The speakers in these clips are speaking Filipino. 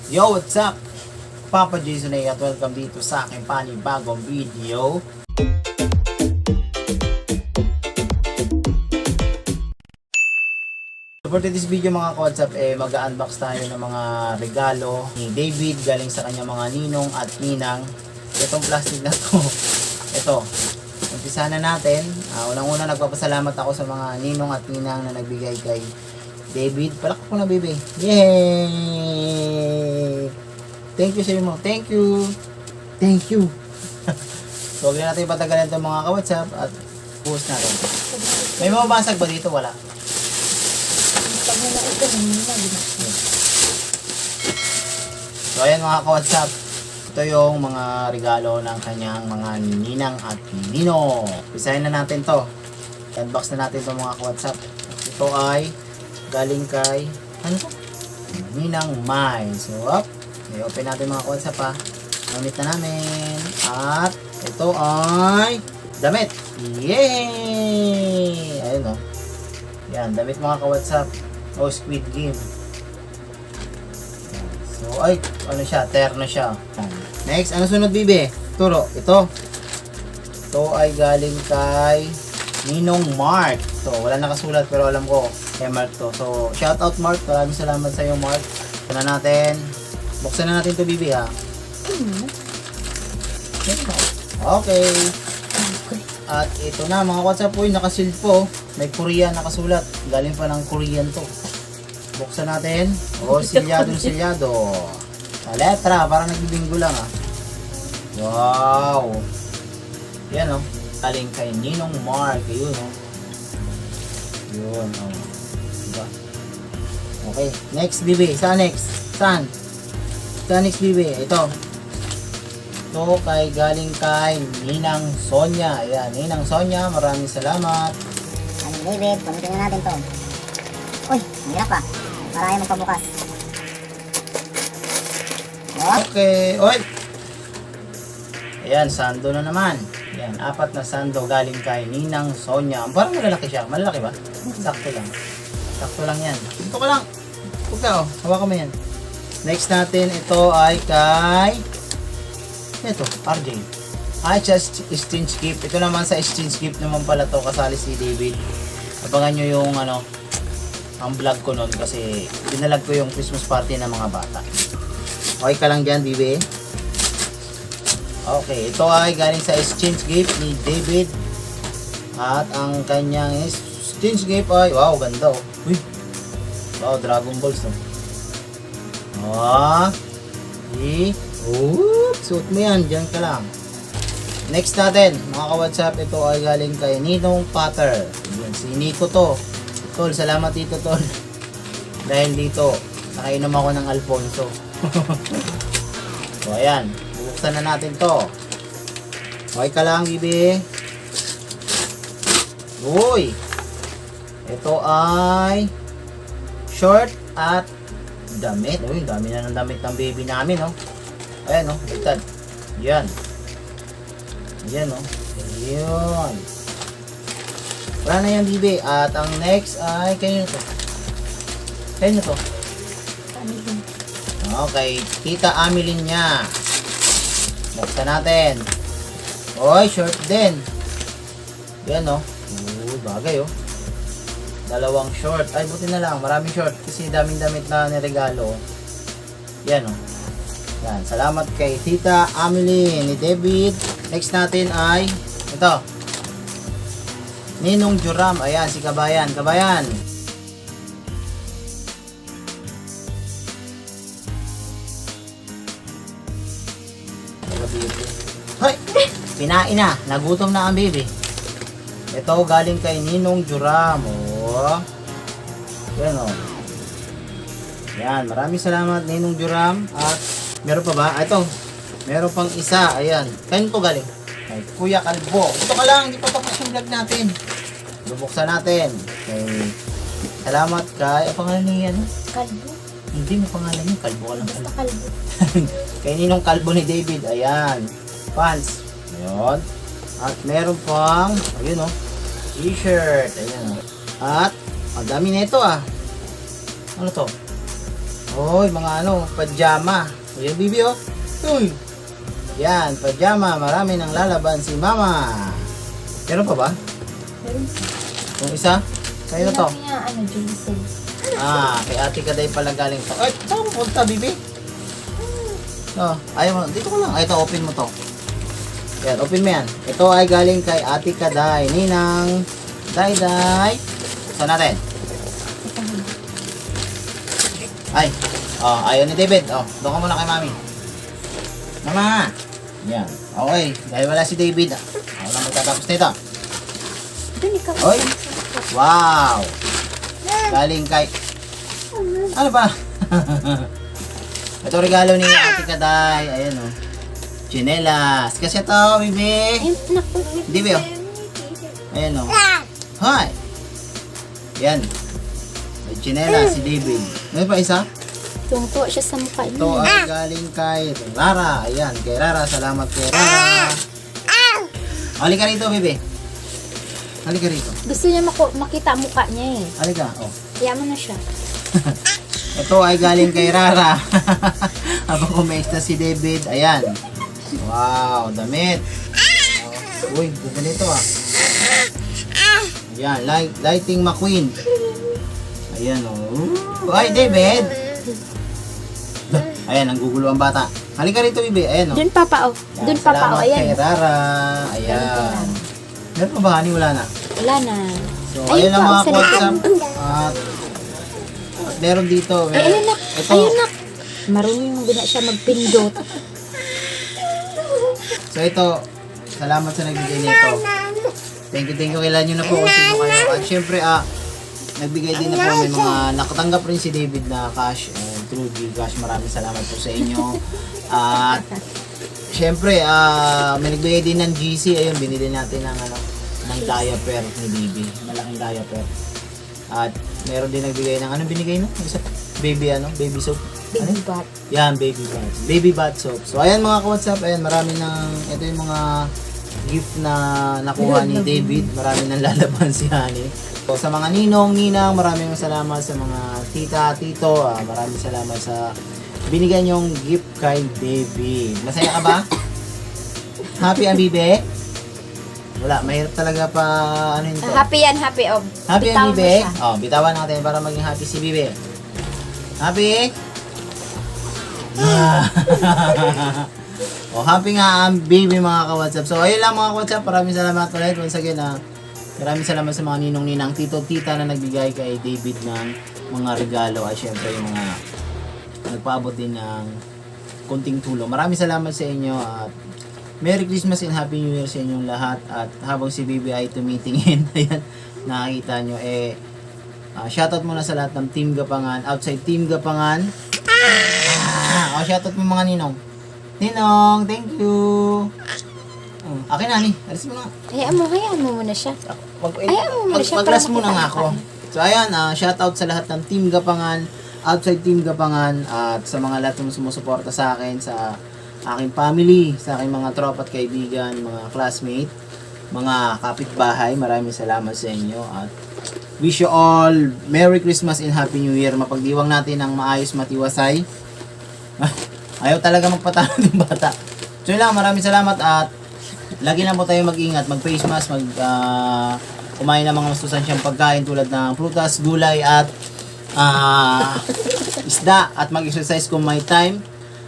Yo, what's up? Papa Jason A at welcome dito sa aking panibagong video. So for today's video mga ka-WhatsApp, mag-unbox tayo ng mga regalo ni David galing sa kanyang mga ninong at ninang. Itong plastic na to, ito, umpisa na natin. Unang-una nagpapasalamat ako sa mga ninong at ninang na nagbigay kay David. Palakpak ko na, baby. Yay! Thank you sa mo. Thank you. Thank you. So, huwag na natin patagalin itong mga ka-WhatsApp at post natin. May mababasag ba dito? Wala. So, ayan mga ka-WhatsApp. Ito yung mga regalo ng kanyang mga ninang at nino. Pisahin na natin to. Unbox na natin itong mga ka-WhatsApp. Ito ay galing kay ano to? Ninang Mai. So, up. I-open natin mga ka-WhatsApp ha. Gamit na namin. At ito ay damit. Yay! Ayun o. Yan, damit mga ka-WhatsApp. O, Squid Game. So, ay, ano siya? Terno siya. Next, ano sunod, bibi? Turo. Ito. Ito ay galing kay Ninong Mark. So, wala nakasulat pero alam ko kay Mark to. So, shout out Mark. Maraming salamat sa iyo, Mark. Ito na natin. Buksan na natin ito, bibi, ha? Okay. At ito na, mga WhatsApp po, nakasil po. May Korean nakasulat. Galing pa ng Korean to. Buksan natin. O, silyado. Sa letra, parang nagbibinggo lang, ha? Wow. Yan, o. Galing kay Ninong Mark. Yun, o. Yun, o. Diba? Okay. Next, bibi. Saan next? Saan? Next, bibi. Ito kay galing kay Ninang Sonia. Ayan, Ninang Sonia, maraming salamat. Ano, David, pamitin na natin to. Uy, mahirap pa. Para ayaw magpabukas. Oh. Okay, oy. Ayan, sando na naman. Ayan, 4 na sando galing kay Ninang Sonia. Parang malalaki siya. Malalaki ba? Sakto lang. Sakto lang yan. Ito ka lang. Huwag ka, oh. Hawakan mo yan. Next natin, ito ay kay ito, RJ. Just exchange gift. Ito naman sa exchange gift naman pala to. Kasali si David. Abangan nyo yung ano, ang vlog ko nun kasi dinalag ko yung Christmas party ng mga bata. Okay ka lang dyan, Bibi? Okay, ito ay galing sa exchange gift ni David. At ang kanyang exchange gift ay, wow, ganda oh. Uy. Wow, Dragon Balls no. Suot mo yan, dyan ka lang. Next natin, mga ka-WhatsApp, ito ay galing kay Ninong Pater. Yan, si Nico to. Tol, salamat dito, Tol. Dahil dito, nakainom ako ng Alfonso. So, ayan, bubuksan na natin to. Okay ka lang, bibi. Uy! Ito ay short at damit. Uy, dami na ng damit ng baby namin, no? Ayan, no? Ligtad. Yan. Yan, no? Yan. Wala na yan, bibi. At ang next ay, kanino to? Kanino to? Amilin. Okay, Tita Amilin niya. Buksan natin. Oy, short din. Yan, no? Bagay, oh. Dalawang short. Ay, buti na lang. Maraming short. Kasi daming damit na niregalo. Yan, oh. Yan. Salamat kay Tita Amelie ni David. Next natin ay ito. Ninong Joram. Ayan, si Kabayan. Kabayan. Hoy! Pinain na. Nagutom na ang baby. Ito galing kay Ninong Joram. Oh. Yan, oh. Yan. Maraming salamat, Ninong Joram. At meron pa ba? Ito. Meron pang isa. Ayan. Kain to galing? Kay Kuya Kalbo. Ito ka lang. Hindi pa tapos yung vlog natin. Bubuksan natin. Okay. Salamat kay... Ang pangalan niya yan? Kalbo. Hindi mo pangalan niya. Kalbo ka lang. Basta kalbo. Kay Ninong Kalbo ni David. Ayan. Pants. Ayan. At meron pang... Ayun o. T-shirt. Ayan o. At... Ang dami na ito ah. Ano to? Hoy, mga ano, pajama. Ayan, Bibi, oh. Uy. Yan, pajama. Marami nang lalaban si Mama. Meron pa ba? Yung isa? Sa'yo to? Niya, ano, Jason. Kay Ate Kaday pala galing to. Ay, saan mo punta, Bibi? Ayaw mo. Dito ko lang. Ay, ito, open mo to. Yan, open mo yan. Ito ay galing kay Ate Kaday. Ninang, Day. Saan natin? Ay, ayaw ni David. Doon ka muna kay Mami. Mama! Yan. Okay, dahil wala si David. Ako lang magtatapos nito. Doon ikaw. Oy! Wow! Galing kay... Ano ba? Ito regalo ni Ate Kaday. Ayan o. Chinelas. Kasi ito, Bibi. Ay, naku. Bibi o. Ayan o. Hi! Yan. May chinelas si David. May pa isa? Tungto siya sa mukha niya. Ito ay galing kay Rara. Ayan, kay Rara. Salamat kay Rara. Halika rito, Bibi. Halika rito. Gusto niya makita ang mukha niya eh. Halika. Kaya mo na siya. Ito ay galing kay Rara. Habang kumesta si David. Ayan. Wow, damit. Uy, ganda nito ah. Ayan, Lighting McQueen. Ayan oh. Ay, David. Ayan, ang gugulo ang bata. Halika rito, Bibi. Ayan oh. Doon papa oh. Yan, Doon papa oh. salamat kay Ayan. Rara. Ayan. Meron pa ba, honey? Wala na. Wala na. So, Ayun ayun ang pa, mga sa WhatsApp. At meron dito. Ay, ayun nak. Ito. Ayun nak. Marunong mo na siya magpindot. So, ito. Salamat sa nagbigay nito. Thank you. Kailan nyo na po kung sino kayo. At syempre, nagbigay din na po may mga nakatanggap rin si David na cash. Through Gcash. Maraming salamat po sa inyo. At syempre, may nagbigay din ng GC. Ayun, binili natin ng diaper ni Bibi. Malaking diaper. At meron din nagbigay ng binigay no? Isa, baby soap. Baby bat. Yan, baby bath soap. So ayan mga ka-WhatsApp, ayan marami ito yung mga gift na nakuha ni David. Marami nang lalaban si Honey. So sa mga ninong, maraming salamat sa mga tita, tito. Maraming salamat sa binigyan yung gift kay David. Masaya ka ba? Happy ang Bibi? Wala, mahirap talaga pa ano yun to. Happy yan, happy oh. Happy Bitawan ang mo Bibi? siya. Bitawan natin para maging happy si Bibi. Happy? Happy nga ang Bibi mga ka-WhatsApp. So ayun lang mga ka-WhatsApp, maraming salamat ulit. Once again, maraming salamat sa mga ninong-ninang, tito-tita na nagbigay kay David ng mga regalo. At syempre yung mga nagpaabot din ng konting tulong. Maraming salamat sa inyo at Merry Christmas and Happy New Year sa inyong lahat. At habang si Bibi ay tumitingin, ayan, nakakita nyo, shoutout muna sa lahat ng Team Gapangan, outside Team Gapangan. Shoutout mo mga ninong. Ninong, thank you. Akin na, ni. Alis mo na. Hayaan mo muna siya. Hayaan mo muna siya. Mag-last muna nga ako. So ayan, shoutout sa lahat ng Team Gapangan, outside Team Gapangan, at sa mga lahat ng sumusuporta sa akin, sa aking family, sa aking mga tropa at kaibigan, mga classmate, mga kapitbahay. Maraming salamat sa inyo at wish you all Merry Christmas and Happy New Year. Mapagdiwang natin ng maayos matiwasay. Ayaw talaga magpatalo ng bata. So yun lang, maraming salamat at lagi lang po tayo mag-ingat, mag-face mask, kumain ng mga masustansyang pagkain tulad ng prutas, gulay at isda, at mag-exercise kung may time.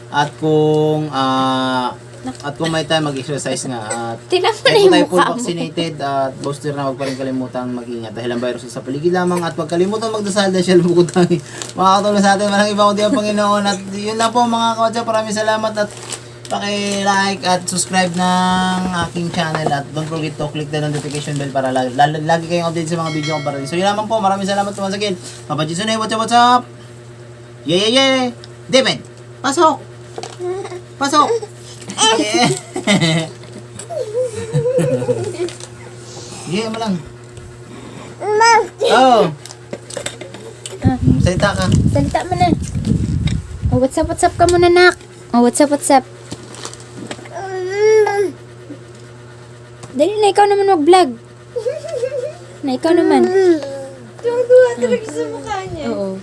At kung may time, mag-exercise nga. At Tingnan mo na kahit yung tayo full mukha mo. vaccinated at booster na, huwag pa rin kalimutang mag-ingat dahil ang virus sa paligid lamang. At huwag kalimutang magdasal dahil siya lumukod ang makakatulong sa atin. Walang iba kundi ang Panginoon. At yun na po mga kawatsa, maraming salamat at paki-like at subscribe ng aking channel. At don't forget to click the notification bell para lagi kayong update sa mga video kong parating. So yun lamang po, maraming salamat once again. Papa Jisune, what's up? Yeah. David, pasok! Pasok! Yeah. Yeah, mo lang. Oh. Salita ka. Salita mo na. Oh, what's up ka muna, nak. Oh, what's up? Dali na, ikaw naman mag-vlog. Na, ikaw naman. Tuwang-tuwa talaga sa mukha niya. Oo.